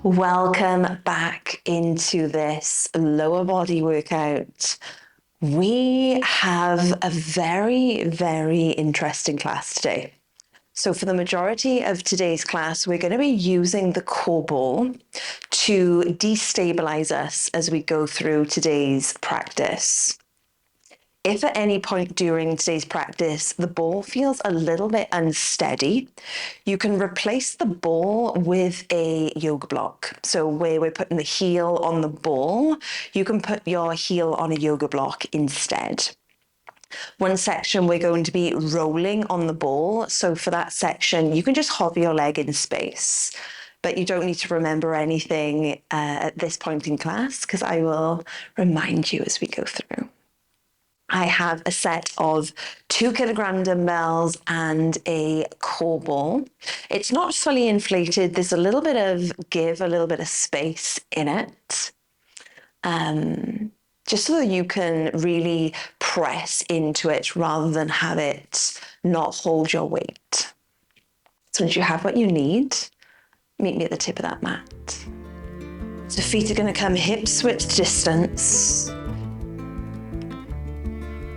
Welcome back into this lower body workout. We have a very, very interesting class today. So for the majority of today's class, we're going to be using the core ball to destabilize us as we go through today's practice. If at any point during today's practice, the ball feels a little bit unsteady, you can replace the ball with a yoga block. So where we're putting the heel on the ball, you can put your heel on a yoga block instead. One section we're going to be rolling on the ball. So for that section, you can just hover your leg in space, but you don't need to remember anything at this point in class because I will remind you as we go through. I have a set of 2 kilogram dumbbells and a core ball. It's not fully inflated. There's a little bit of give, a little bit of space in it. Just so that you can really press into it rather than have it not hold your weight. So once you have what you need, meet me at the tip of that mat. So feet are going to come hips width distance.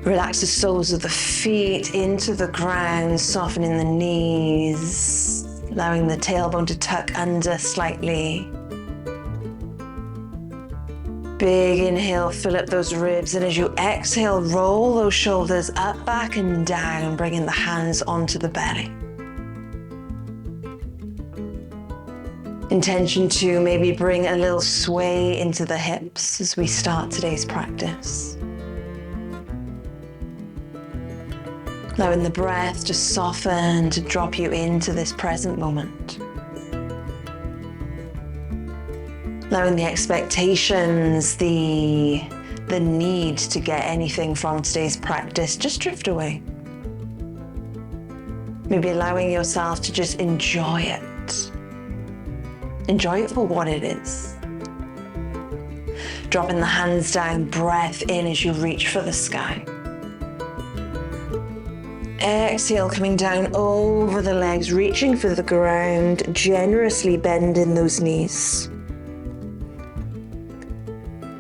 Relax the soles of the feet into the ground, softening the knees, allowing the tailbone to tuck under slightly. Big inhale, fill up those ribs, and as you exhale, roll those shoulders up, back, and down, bringing the hands onto the belly. Intention to maybe bring a little sway into the hips as we start today's practice. Allowing the breath to soften, to drop you into this present moment. Allowing the expectations, the need to get anything from today's practice, just drift away. Maybe allowing yourself to just enjoy it. Enjoy it for what it is. Dropping the hands down, breath in as you reach for the sky. Exhale, coming down over the legs, reaching for the ground, generously bending those knees.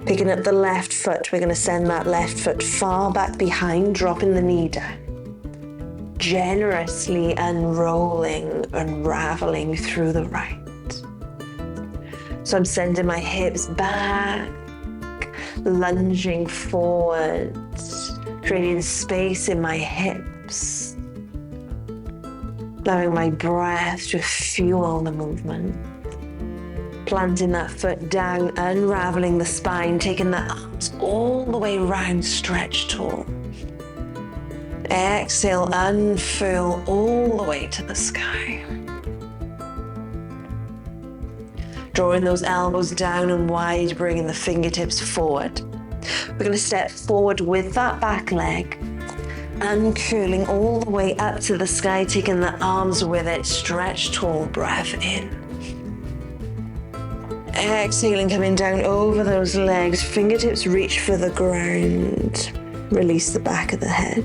Picking up the left foot, we're going to send that left foot far back behind, dropping the knee down. Generously unrolling, unraveling through the right. So I'm sending my hips back, lunging forward, creating space in my hips. Allowing my breath to fuel the movement. Planting that foot down, unraveling the spine, taking the arms all the way around, stretch tall. Exhale, unfurl all the way to the sky. Drawing those elbows down and wide, bringing the fingertips forward. We're going to step forward with that back leg, uncurling all the way up to the sky, taking the arms with it, stretch tall, breath in. Exhaling, coming down over those legs, fingertips reach for the ground. Release the back of the head.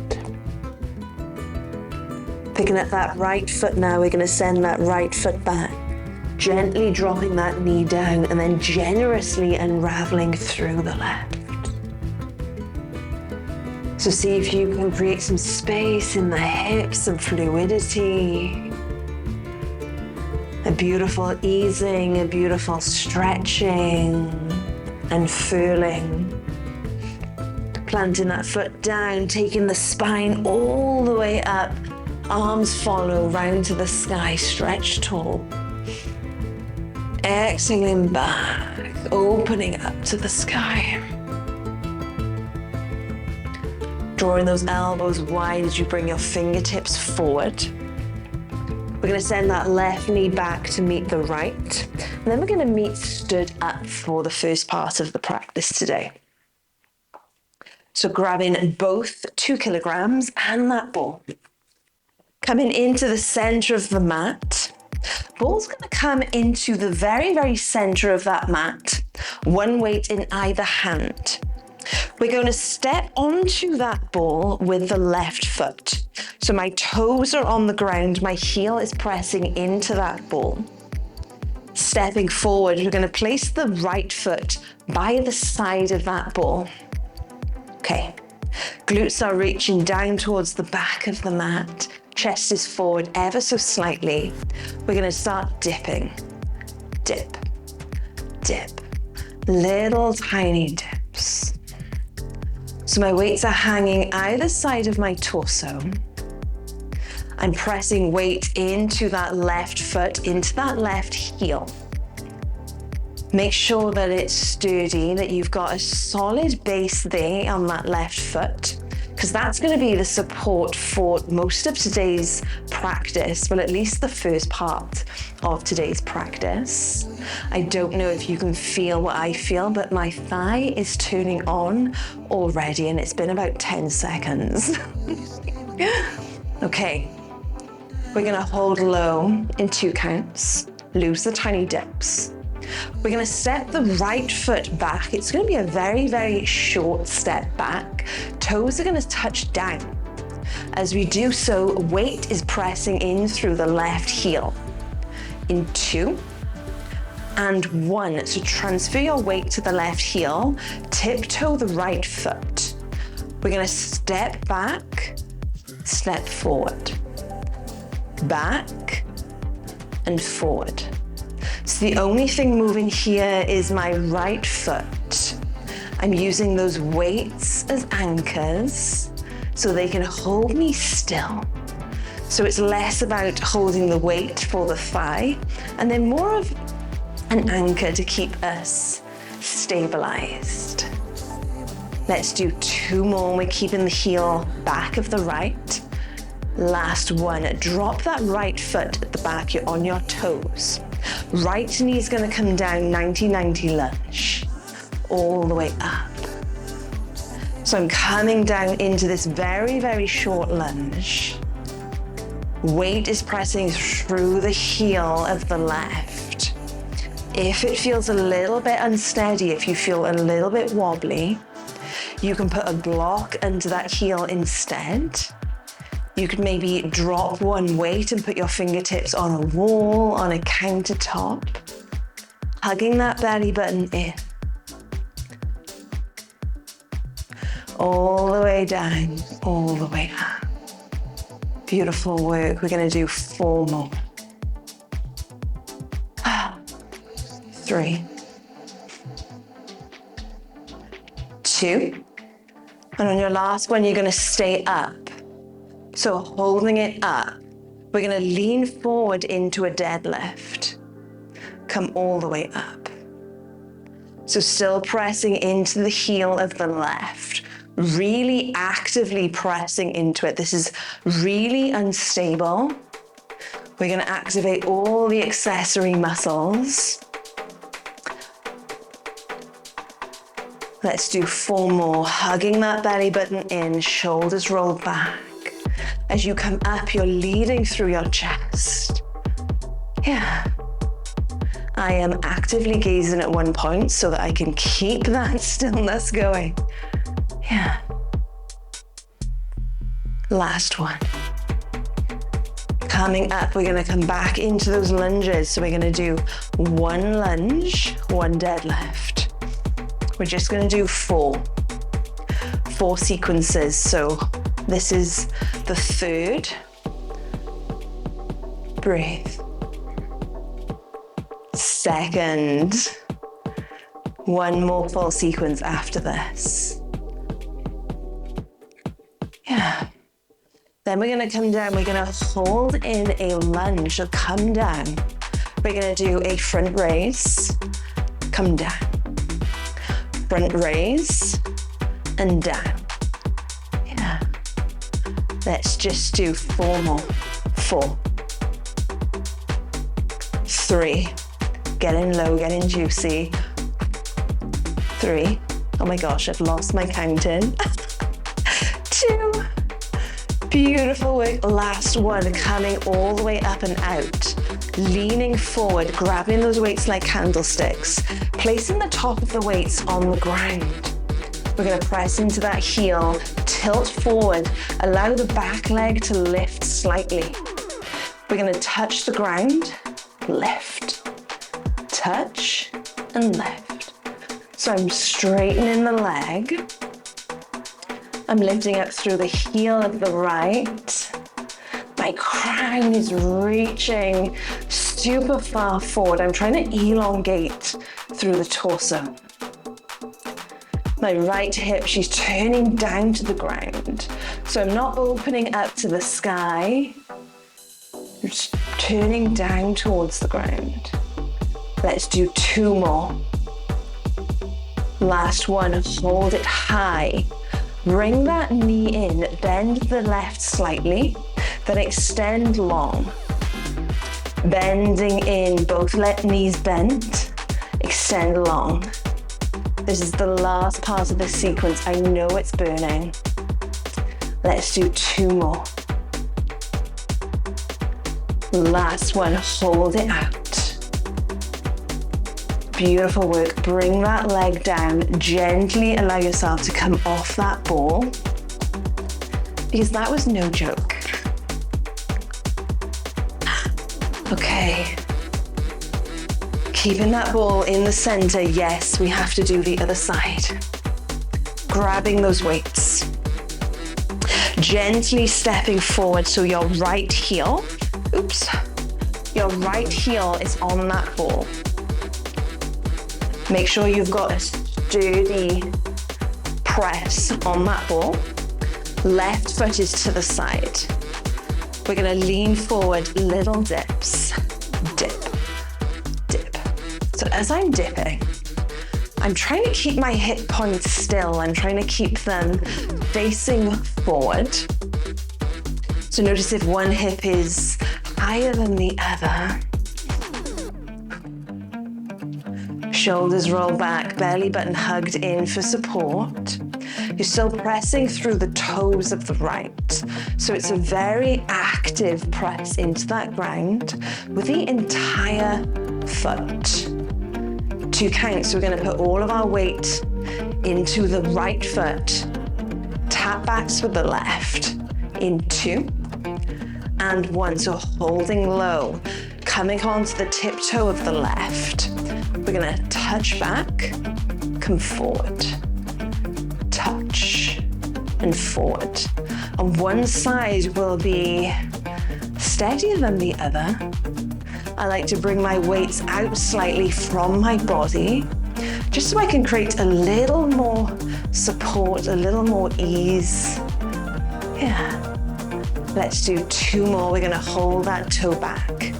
Picking up that right foot now, we're going to send that right foot back. Gently dropping that knee down and then generously unraveling through the left. So see if you can create some space in the hips, some fluidity. A beautiful easing, a beautiful stretching and furling. Planting that foot down, taking the spine all the way up. Arms follow round to the sky, stretch tall. Exhaling back, opening up to the sky. Drawing those elbows wide as you bring your fingertips forward. We're going to send that left knee back to meet the right. And then we're going to meet stood up for the first part of the practice today. So grabbing both 2 kilograms and that ball. Coming into the center of the mat. Ball's going to come into the very, very center of that mat. One weight in either hand. We're going to step onto that ball with the left foot. So my toes are on the ground, my heel is pressing into that ball. Stepping forward, we're gonna place the right foot by the side of that ball. Okay, glutes are reaching down towards the back of the mat. Chest is forward ever so slightly. We're gonna start dipping. Dip, dip, little tiny dips. So my weights are hanging either side of my torso. I'm pressing weight into that left foot, into that left heel. Make sure that it's sturdy, that you've got a solid base there on that left foot, because that's going to be the support for most of today's practice, well, at least the first part of today's practice. I don't know if you can feel what I feel, but my thigh is turning on already, and it's been about 10 seconds. Okay, we're going to hold low in 2 counts, lose the tiny dips. We're going to step the right foot back. It's going to be a very, very short step back. Toes are going to touch down. As we do so, weight is pressing in through the left heel. In 2 and 1. So transfer your weight to the left heel, tiptoe the right foot. We're going to step back, step forward, back and forward. So the only thing moving here is my right foot. I'm using those weights as anchors so they can hold me still. So it's less about holding the weight for the thigh and then more of an anchor to keep us stabilized. Let's do 2 more. We're keeping the heel back of the right. Last one, drop that right foot at the back, you're on your toes. Right knee's gonna come down, 90-90 lunge, all the way up. So I'm coming down into this very, very short lunge. Weight is pressing through the heel of the left. If it feels a little bit unsteady, if you feel a little bit wobbly, you can put a block under that heel instead. You could maybe drop one weight and put your fingertips on a wall, on a countertop, hugging that belly button in. All the way down, all the way up. Beautiful work. We're going to do 4 more. 3, 2, and on your last one, you're going to stay up. So holding it up, we're going to lean forward into a deadlift. Come all the way up. So still pressing into the heel of the left, really actively pressing into it. This is really unstable. We're going to activate all the accessory muscles. Let's do 4 more, hugging that belly button in, shoulders rolled back. As you come up, you're leading through your chest. Yeah. I am actively gazing at one point so that I can keep that stillness going. Yeah. Last one. Coming up, we're gonna come back into those lunges. So we're gonna do 1 lunge, 1 deadlift. We're just gonna do 4 sequences. So this is the 3rd. Breathe. 2nd. 1 more full sequence after this. Yeah. Then we're gonna come down, we're gonna hold in a lunge, so come down. We're gonna do a front raise, come down. Front raise, and down. Yeah. Let's just do 4 more. 4, 3, getting low, getting juicy. 3, oh my gosh, I've lost my counting. 2, beautiful work. Last one, coming all the way up and out. Leaning forward, grabbing those weights like candlesticks, placing the top of the weights on the ground. We're gonna press into that heel, tilt forward, allow the back leg to lift slightly. We're gonna touch the ground, lift, touch, and lift. So I'm straightening the leg. I'm lifting up through the heel of the right. My crown is reaching super far forward. I'm trying to elongate through the torso. My right hip, she's turning down to the ground. So I'm not opening up to the sky. I'm just turning down towards the ground. Let's do 2 more. Last one, hold it high. Bring that knee in, bend the left slightly, then extend long. Bending in, both knees bent, extend long. This is the last part of this sequence. I know it's burning. Let's do 2 more. Last one, hold it out. Beautiful work. Bring that leg down. Gently allow yourself to come off that ball, because that was no joke. Okay. Keeping that ball in the center. Yes, we have to do the other side. Grabbing those weights. Gently stepping forward so your right heel, your right heel is on that ball. Make sure you've got a sturdy press on that ball. Left foot is to the side. We're gonna lean forward, little dips. Dip, dip. So as I'm dipping, I'm trying to keep my hip points still. I'm trying to keep them facing forward. So notice if one hip is higher than the other. Shoulders roll back, belly button hugged in for support. You're still pressing through the toes of the right. So it's a very active press into that ground with the entire foot. 2 counts, we're gonna put all of our weight into the right foot. Tap backs with the left in 2 and 1. So holding low, coming onto the tiptoe of the left. We're gonna touch back, come forward, touch, and forward. On one side will be steadier than the other. I like to bring my weights out slightly from my body, just so I can create a little more support, a little more ease. Yeah. Let's do 2 more. We're gonna hold that toe back.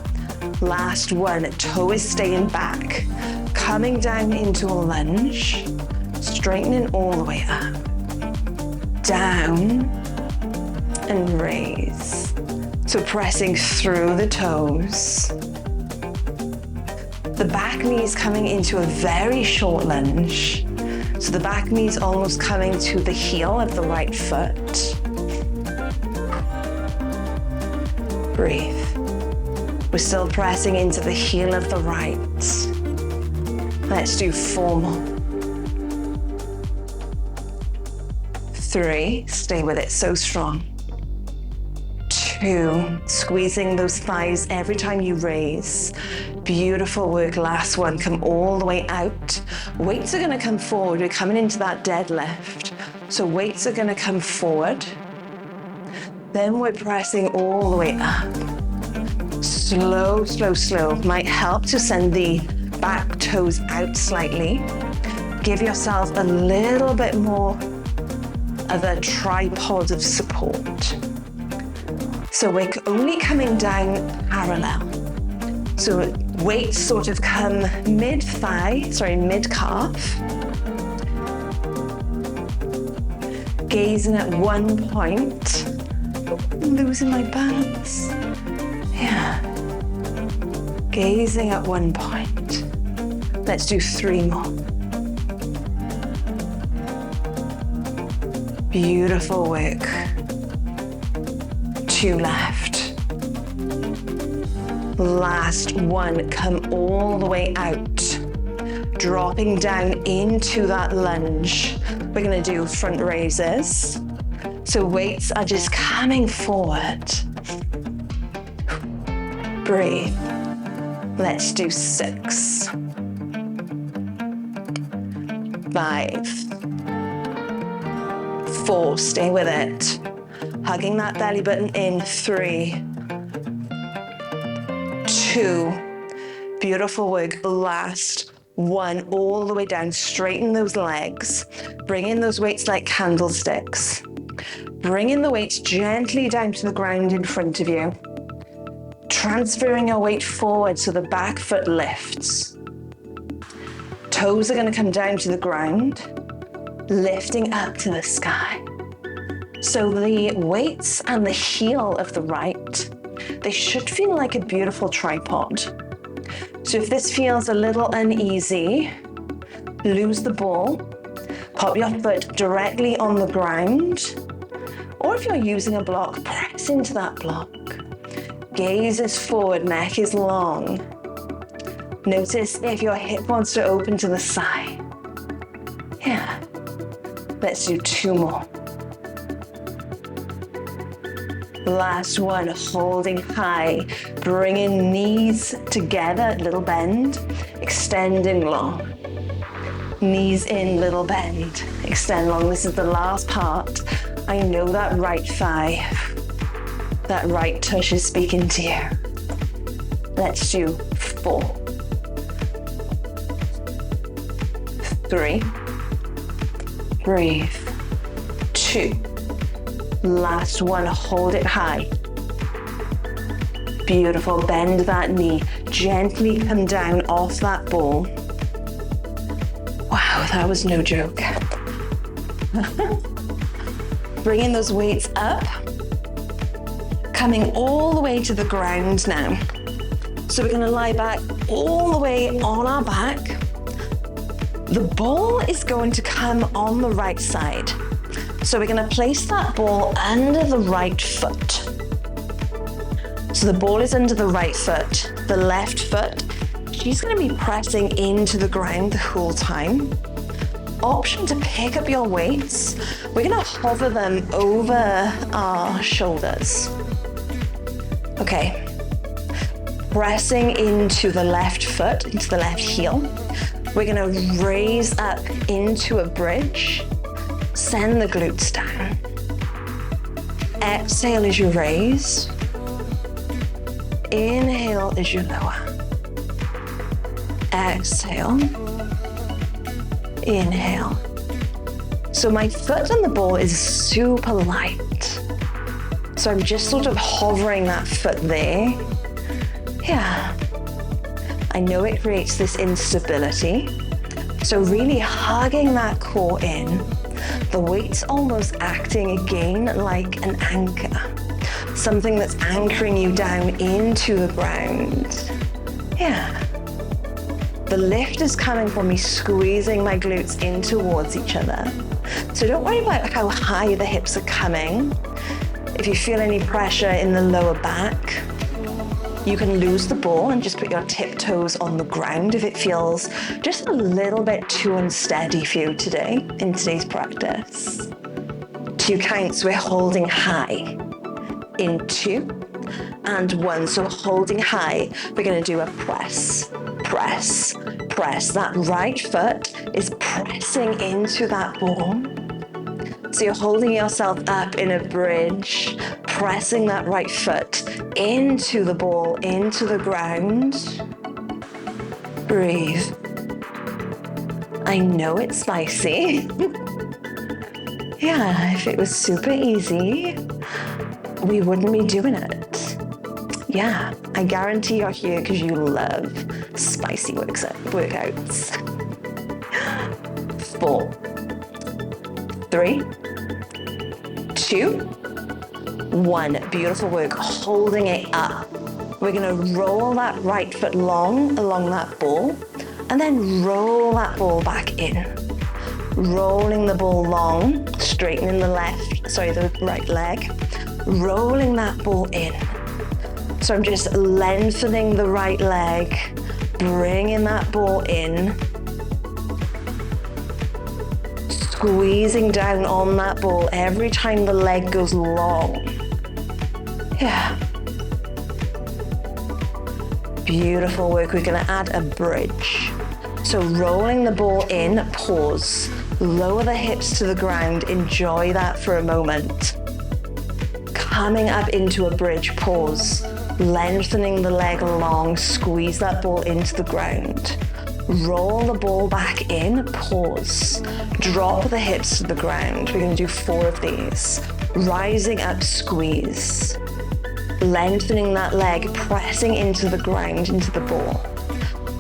Last one, toe is staying back. Coming down into a lunge, straightening all the way up. Down and raise. So pressing through the toes. The back knee is coming into a very short lunge. So the back knee is almost coming to the heel of the right foot. Breathe. We're still pressing into the heel of the right. Let's do 4 more. 3, stay with it, so strong. 2, squeezing those thighs every time you raise. Beautiful work, last one, come all the way out. Weights are gonna come forward, we're coming into that deadlift. So weights are gonna come forward. Then we're pressing all the way up. Slow, slow, slow. Might help to send the back toes out slightly. Give yourself a little bit more of a tripod of support. So we're only coming down parallel. So weights sort of come mid-calf. Gazing at one point. I'm losing my balance. Yeah. Gazing at one point. Let's do 3 more. Beautiful work. 2 left. Last one, come all the way out. Dropping down into that lunge. We're gonna do front raises. So weights are just coming forward. Breathe. Let's do 6. 5, 4, stay with it. Hugging that belly button in, 3, 2, beautiful work, last 1, all the way down, straighten those legs, bring in those weights like candlesticks. Bring in the weights gently down to the ground in front of you. Transferring your weight forward so the back foot lifts. Toes are going to come down to the ground, lifting up to the sky. So the weights and the heel of the right, they should feel like a beautiful tripod. So if this feels a little uneasy, lose the ball, pop your foot directly on the ground, or if you're using a block, press into that block. Gaze is forward, neck is long. Notice if your hip wants to open to the side. Yeah. Let's do 2 more. Last one, holding high. Bringing knees together, little bend, extending long. Knees in, little bend, extend long. This is the last part. I know that right thigh, that right tush is speaking to you. Let's do 4, 3, breathe, 2, last one, hold it high. Beautiful, bend that knee, gently come down off that ball. Wow, that was no joke. Bringing those weights up, coming all the way to the ground now. So we're gonna lie back all the way on our back. The ball is going to come on the right side. So we're gonna place that ball under the right foot. So the ball is under the right foot. The left foot, she's gonna be pressing into the ground the whole time. Option to pick up your weights. We're gonna hover them over our shoulders. Okay. Pressing into the left foot, into the left heel. We're gonna raise up into a bridge. Send the glutes down. Exhale as you raise. Inhale as you lower. Exhale. Inhale. So my foot on the ball is super light. So I'm just sort of hovering that foot there. Yeah. I know it creates this instability. So really hugging that core in. The weight's almost acting again like an anchor. Something that's anchoring you down into the ground. Yeah. The lift is coming from me squeezing my glutes in towards each other. So don't worry about how high the hips are coming. If you feel any pressure in the lower back, you can lose the ball and just put your tiptoes on the ground if it feels just a little bit too unsteady for you today, in today's practice. 2 counts, we're holding high. In 2 and 1, so holding high, we're gonna do a press, press, press. That right foot is pressing into that ball. So you're holding yourself up in a bridge, pressing that right foot into the ball, into the ground. Breathe. I know it's spicy. Yeah, if it was super easy, we wouldn't be doing it. Yeah, I guarantee you're here because you love spicy workouts. 4, 3, 2, 1. Beautiful work, holding it up. We're gonna roll that right foot long along that ball and then roll that ball back in. Rolling the ball long, straightening the right leg, rolling that ball in. So I'm just lengthening the right leg, bringing that ball in, squeezing down on that ball every time the leg goes long. Yeah. Beautiful work. We're gonna add a bridge. So rolling the ball in, pause. Lower the hips to the ground, enjoy that for a moment. Coming up into a bridge, pause. Lengthening the leg long, squeeze that ball into the ground. Roll the ball back in, pause. Drop the hips to the ground. We're gonna do 4 of these. Rising up, squeeze. Lengthening that leg, pressing into the ground, into the ball.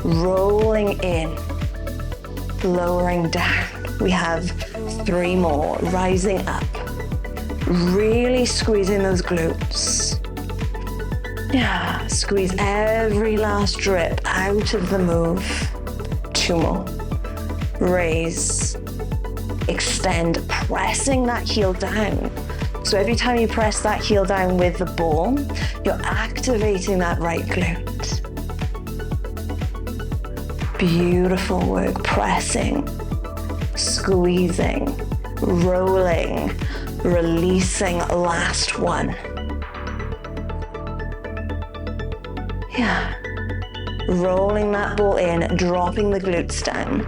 Rolling in, lowering down. We have 3 more, rising up. Really squeezing those glutes. Yeah, squeeze every last drip out of the move. 2 more. Raise, extend, pressing that heel down. So every time you press that heel down with the ball, you're activating that right glute. Beautiful work, pressing, squeezing, rolling, releasing, last one. Yeah. Rolling that ball in, dropping the glutes down.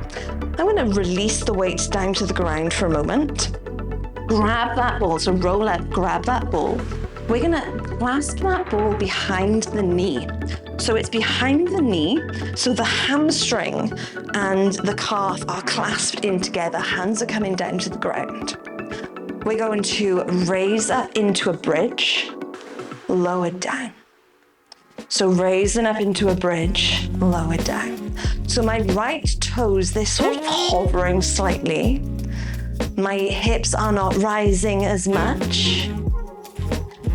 I'm gonna release the weights down to the ground for a moment. Grab that ball, so roll up, grab that ball. We're gonna clasp that ball behind the knee. So it's behind the knee, so the hamstring and the calf are clasped in together, hands are coming down to the ground. We're going to raise up into a bridge, lower down. So raising up into a bridge, lower down. So my right toes, they're sort of hovering slightly. My hips are not rising as much.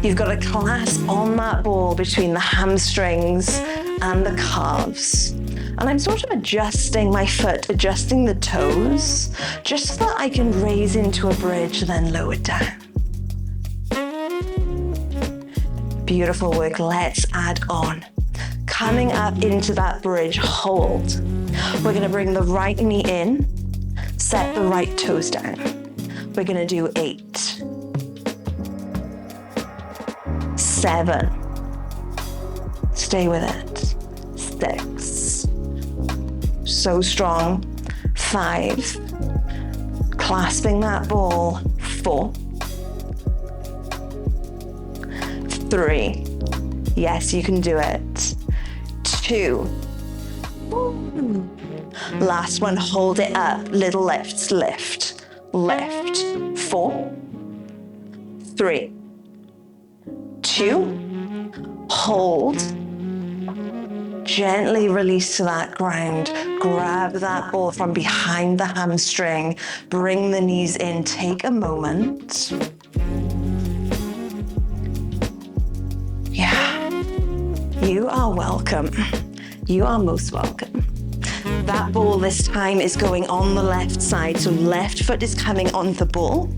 You've got a clasp on that ball between the hamstrings and the calves. And I'm sort of adjusting my foot, adjusting the toes, just so that I can raise into a bridge, then lower down. Beautiful work, let's add on. Coming up into that bridge, hold. We're gonna bring the right knee in, set the right toes down. We're gonna do 8, 7, stay with it, 6, so strong, 5, clasping that ball, 4, 3, yes, you can do it, 2, last one, hold it up, little lifts, lift, lift, 4, 3, 2, hold, gently release to that ground, grab that ball from behind the hamstring, bring the knees in, take a moment. Yeah, you are welcome. You are most welcome. That ball this time is going on the left side, so left foot is coming on the ball,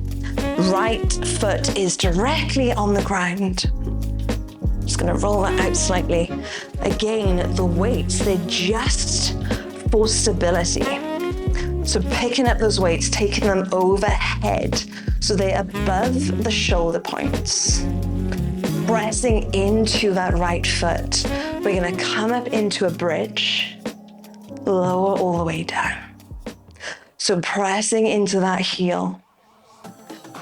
right foot is directly on the ground. Just gonna roll that out slightly. Again, the weights, they're just for stability. So picking up those weights, taking them overhead, so they're above the shoulder points. Pressing into that right foot. We're gonna come up into a bridge, lower all the way down. So pressing into that heel,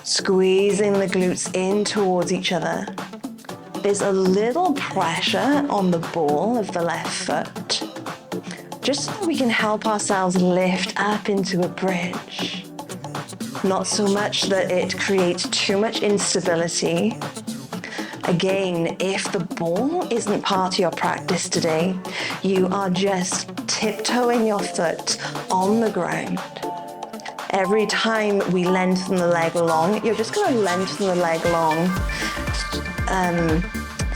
squeezing the glutes in towards each other. There's a little pressure on the ball of the left foot, just so we can help ourselves lift up into a bridge. Not so much that it creates too much instability. Again, if the ball isn't part of your practice today, you are just tiptoeing your foot on the ground. Every time we lengthen the leg long, you're just going to lengthen the leg long,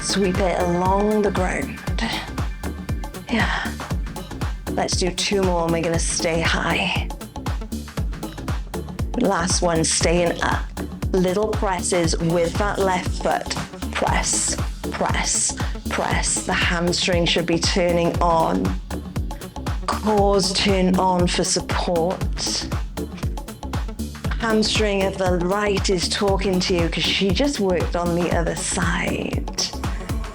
sweep it along the ground. Yeah. Let's do 2 more and we're going to stay high. Last one, staying up. Little presses with that left foot. Press, press, press. The hamstring should be turning on. Cores turn on for support. Hamstring of the right is talking to you because she just worked on the other side.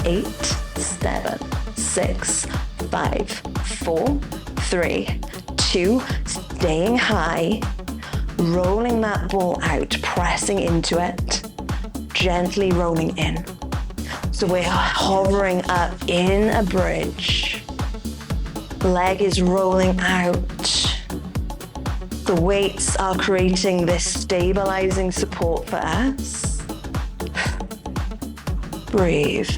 8, 7, 6, 5, 4, 3, 2, staying high, rolling that ball out, pressing into it, gently rolling in. So we're hovering up in a bridge. Leg is rolling out. The weights are creating this stabilizing support for us. Breathe.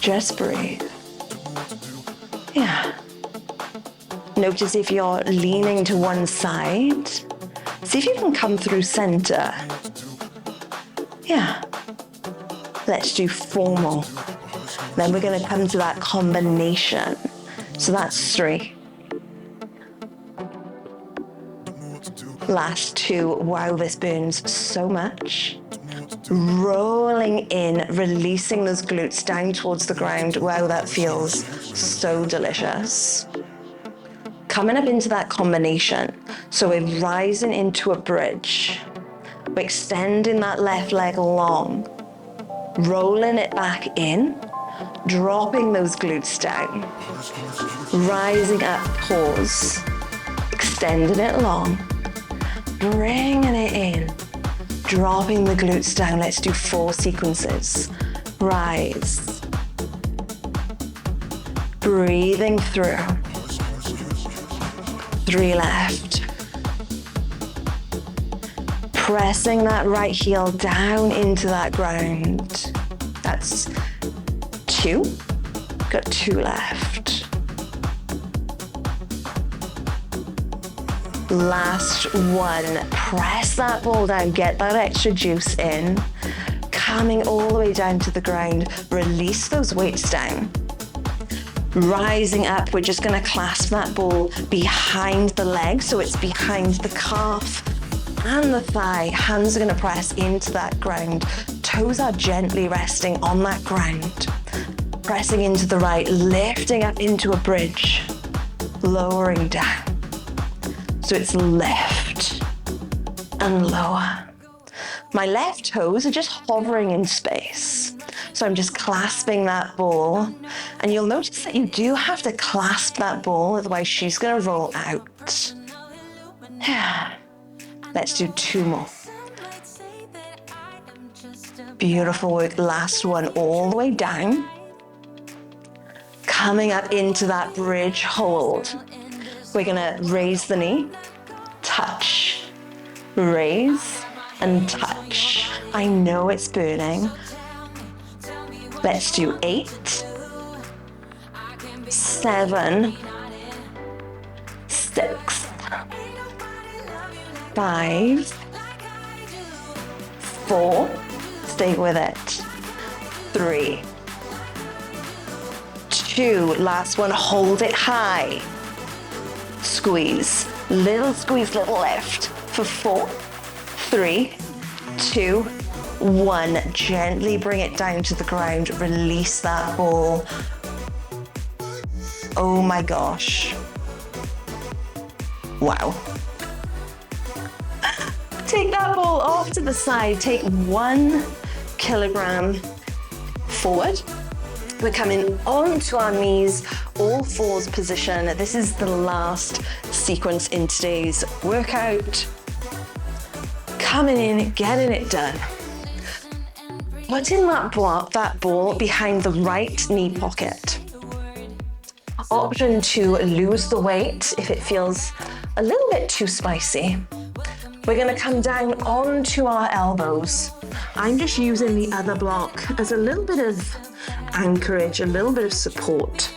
Just breathe. Yeah. Notice if you're leaning to one side, see if you can come through center. Yeah. Let's do 4 more. Then we're going to come to that combination. So that's 3. Last 2. Wow, this burns so much. Rolling in, releasing those glutes down towards the ground. Wow, that feels so delicious. Coming up into that combination. So we're rising into a bridge. We're extending that left leg long, rolling it back in, dropping those glutes down, rising up, pause, extending it long, bringing it in, dropping the glutes down. Let's do 4 sequences. Rise, breathing through, 3 left. Pressing that right heel down into that ground. That's 2. Got 2 left. Last 1. Press that ball down, get that extra juice in. Coming all the way down to the ground. Release those weights down. Rising up, we're just gonna clasp that ball behind the leg, so it's behind the calf and the thigh. Hands are gonna press into that ground. Toes are gently resting on that ground. Pressing into the right, lifting up into a bridge, lowering down. So it's lift and lower. My left toes are just hovering in space. So I'm just clasping that ball. And you'll notice that you do have to clasp that ball, otherwise she's gonna roll out. Let's do 2 more. Beautiful work. Last one, all the way down. Coming up into that bridge hold. We're gonna raise the knee, touch, raise, and touch. I know it's burning. Let's do 8, 7, 6, 5, 4, stay with it, 3, 2, last one, hold it high, squeeze, little lift for 4, 3, 2, 1, gently bring it down to the ground, release that ball. Oh my gosh. Wow. Take that ball off to the side, take 1 kilogram forward. We're coming onto our knees, all 4s position. This is the last sequence in today's workout. Coming in, getting it done. Putting that ball behind the right knee pocket. Option to lose the weight if it feels a little bit too spicy. We're gonna come down onto our elbows. I'm just using the other block as a little bit of anchorage, a little bit of support.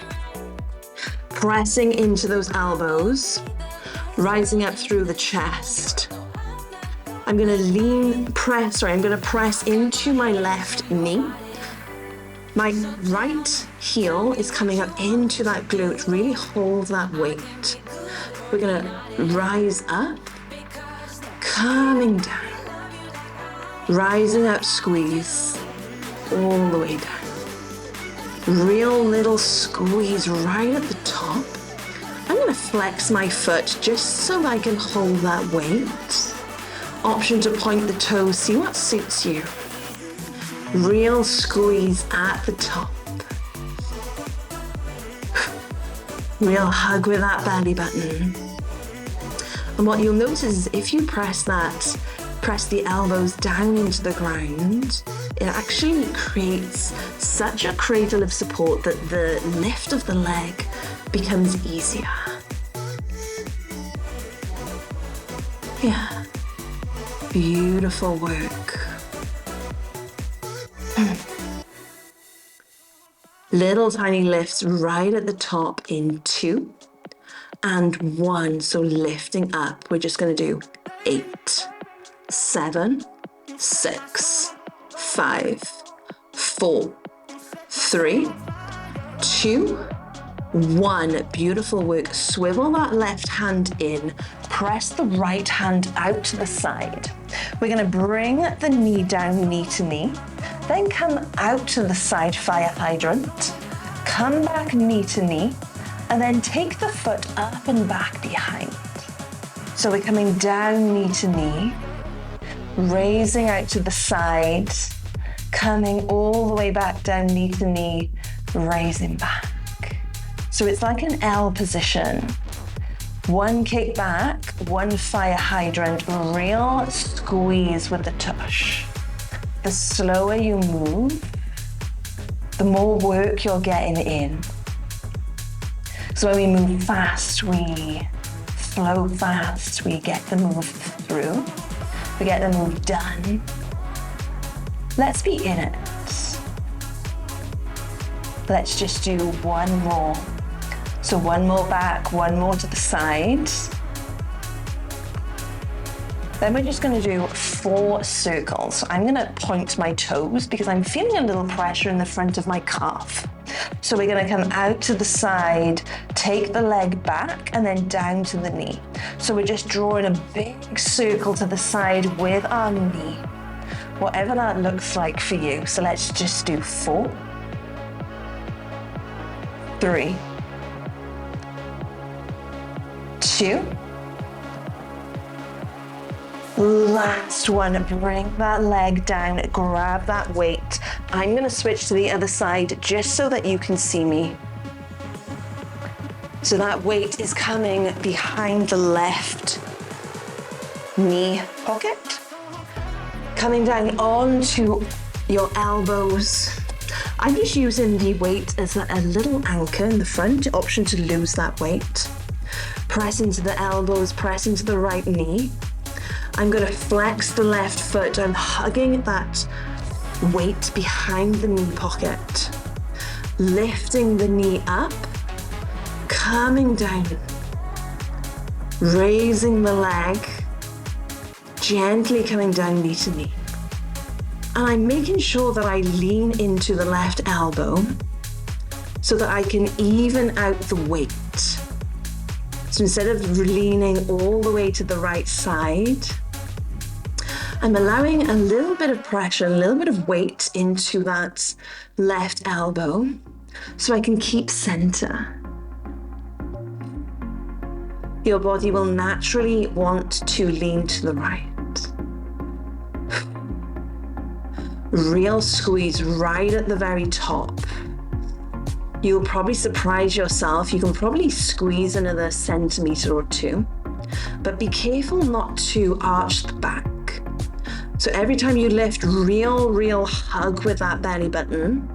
Pressing into those elbows, rising up through the chest. I'm gonna press into my left knee. My right heel is coming up into that glute. Really hold that weight. We're gonna rise up, coming down. Rising up, squeeze, all the way down. Real little squeeze right at the top. I'm gonna flex my foot just so I can hold that weight. Option to point the toes, see what suits you. Real squeeze at the top. Real hug with that belly button. And what you'll notice is if you press the elbows down into the ground, it actually creates such a cradle of support that the lift of the leg becomes easier. Yeah, beautiful work. Little tiny lifts right at the top in 2 and 1. So lifting up, we're just going to do 8, 7, 6, 5, 4, 3, 2, 1. Beautiful work. Swivel that left hand in, press the right hand out to the side. We're going to bring the knee down, knee to knee, then come out to the side, fire hydrant, come back knee to knee, and then take the foot up and back behind. So we're coming down knee to knee, raising out to the side, coming all the way back down knee to knee, raising back. So it's like an L position. 1 kick back, 1 fire hydrant, real squeeze with the tush. The slower you move, the more work you're getting in. So when we move fast, we flow fast, we get the move through, we get the move done. Let's be in it. Let's just do 1 more. So 1 more back, 1 more to the side. Then we're just going to do 4 circles. So I'm going to point my toes because I'm feeling a little pressure in the front of my calf. So we're going to come out to the side, take the leg back and then down to the knee. So we're just drawing a big circle to the side with our knee, whatever that looks like for you. So let's just do 4, 3, 2, last one. Bring that leg down, grab that weight. I'm going to switch to the other side just so that you can see me. So that weight is coming behind the left knee pocket, coming down onto your elbows. I'm just using the weight as a little anchor in the front, option to lose that weight. Press into the elbows, press into the right knee. I'm going to flex the left foot. I'm hugging that weight behind the knee pocket. Lifting the knee up, coming down, raising the leg, gently coming down knee to knee. And I'm making sure that I lean into the left elbow so that I can even out the weight. So instead of leaning all the way to the right side, I'm allowing a little bit of pressure, a little bit of weight into that left elbow so I can keep center. Your body will naturally want to lean to the right. Real squeeze right at the very top. You'll probably surprise yourself. You can probably squeeze another centimeter or 2, but be careful not to arch the back. So every time you lift, real hug with that belly button.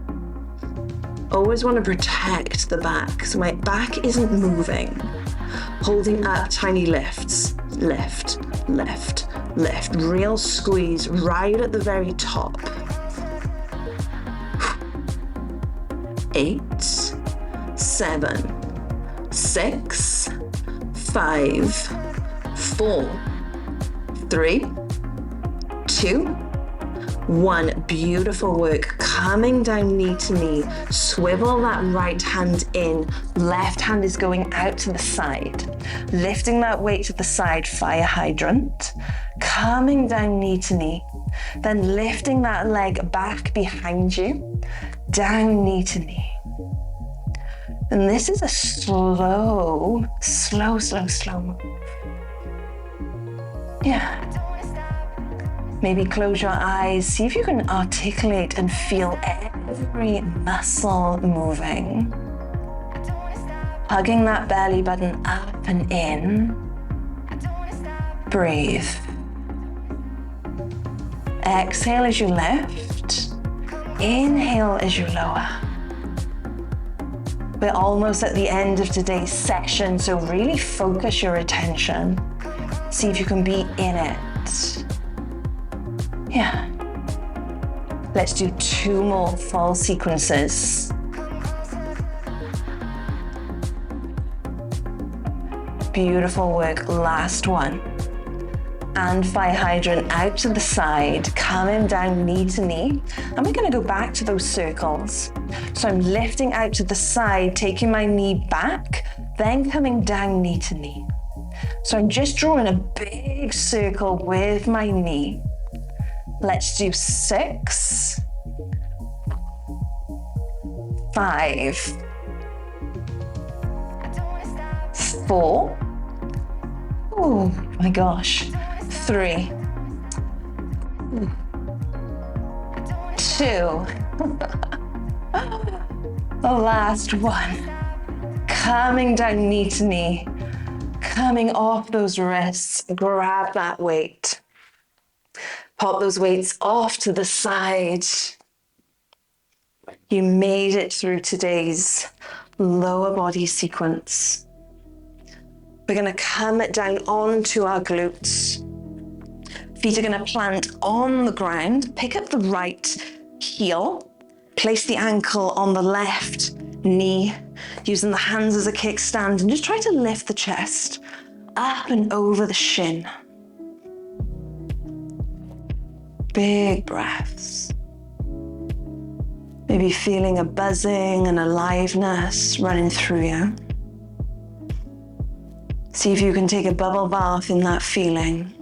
Always want to protect the back. So my back isn't moving. Holding up tiny lifts. Lift, lift, lift. Real squeeze right at the very top. 8, 7, 6, 5, 4, 3, 2, 1. Beautiful work. Coming down knee to knee. Swivel that right hand in. Left hand is going out to the side. Lifting that weight to the side, fire hydrant. Coming down knee to knee. Then lifting that leg back behind you. Down knee to knee. And this is a slow move. Yeah. Maybe close your eyes. See if you can articulate and feel every muscle moving. Hugging that belly button up and in. Breathe. Exhale as you lift. Inhale as you lower. We're almost at the end of today's session, so really focus your attention. See if you can be in it. Yeah. Let's do 2 more full sequences. Beautiful work, last one. And fire hydrant out to the side, coming down knee to knee. And we're gonna go back to those circles. So I'm lifting out to the side, taking my knee back, then coming down knee to knee. So I'm just drawing a big circle with my knee. Let's do 6, 5, 4, oh my gosh, 3, 2, the last one. Coming down knee to knee, coming off those wrists, grab that weight. Pop those weights off to the side. You made it through today's lower body sequence. We're gonna come down onto our glutes. Feet are gonna plant on the ground. Pick up the right heel. Place the ankle on the left knee, using the hands as a kickstand, and just try to lift the chest up and over the shin. Big breaths. Maybe feeling a buzzing and aliveness running through you. See if you can take a bubble bath in that feeling.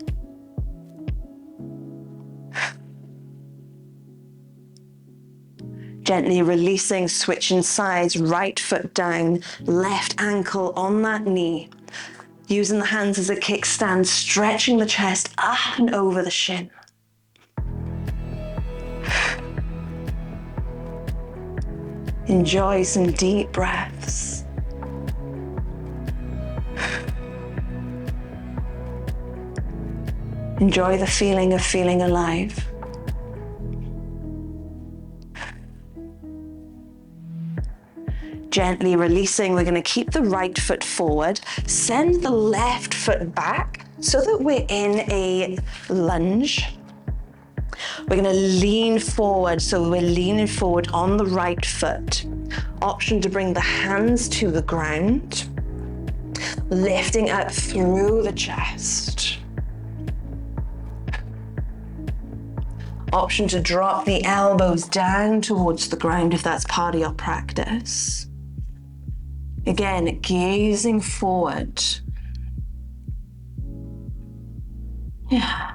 Gently releasing, switching sides, right foot down, left ankle on that knee. Using the hands as a kickstand, stretching the chest up and over the shin. Enjoy some deep breaths. Enjoy the feeling of feeling alive. Gently releasing, we're going to keep the right foot forward, send the left foot back so that we're in a lunge. We're going to lean forward, so we're leaning forward on the right foot. Option to bring the hands to the ground, lifting up through the chest. Option to drop the elbows down towards the ground if that's part of your practice. Again, gazing forward. Yeah.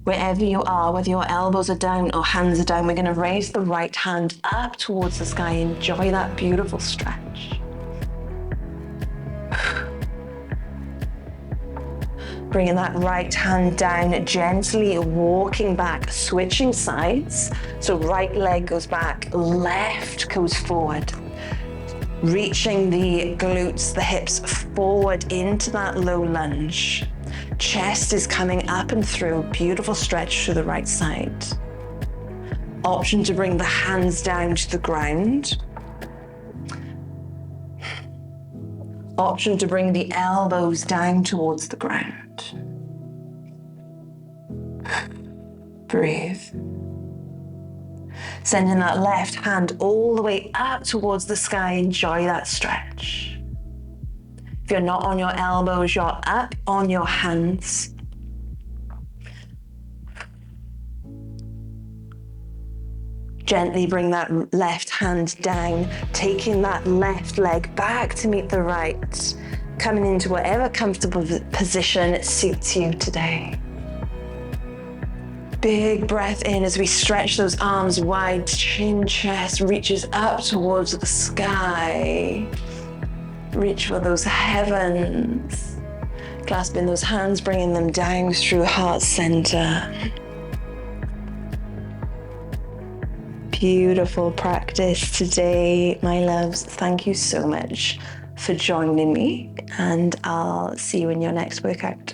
Wherever you are, whether your elbows are down or hands are down, we're going to raise the right hand up towards the sky. Enjoy that beautiful stretch. Bringing that right hand down, gently walking back, switching sides. So right leg goes back, left goes forward. Reaching the glutes, the hips forward into that low lunge. Chest is coming up and through, beautiful stretch to the right side. Option to bring the hands down to the ground. Option to bring the elbows down towards the ground. Breathe. Sending that left hand all the way up towards the sky. Enjoy that stretch. If you're not on your elbows, you're up on your hands. Gently bring that left hand down, taking that left leg back to meet the right, coming into whatever comfortable position suits you today. Big breath in as we stretch those arms wide, chin, chest reaches up towards the sky. Reach for those heavens. Clasping those hands, bringing them down through heart center. beautiful practice today, my loves. Thank you so much for joining me, and I'll see you in your next workout.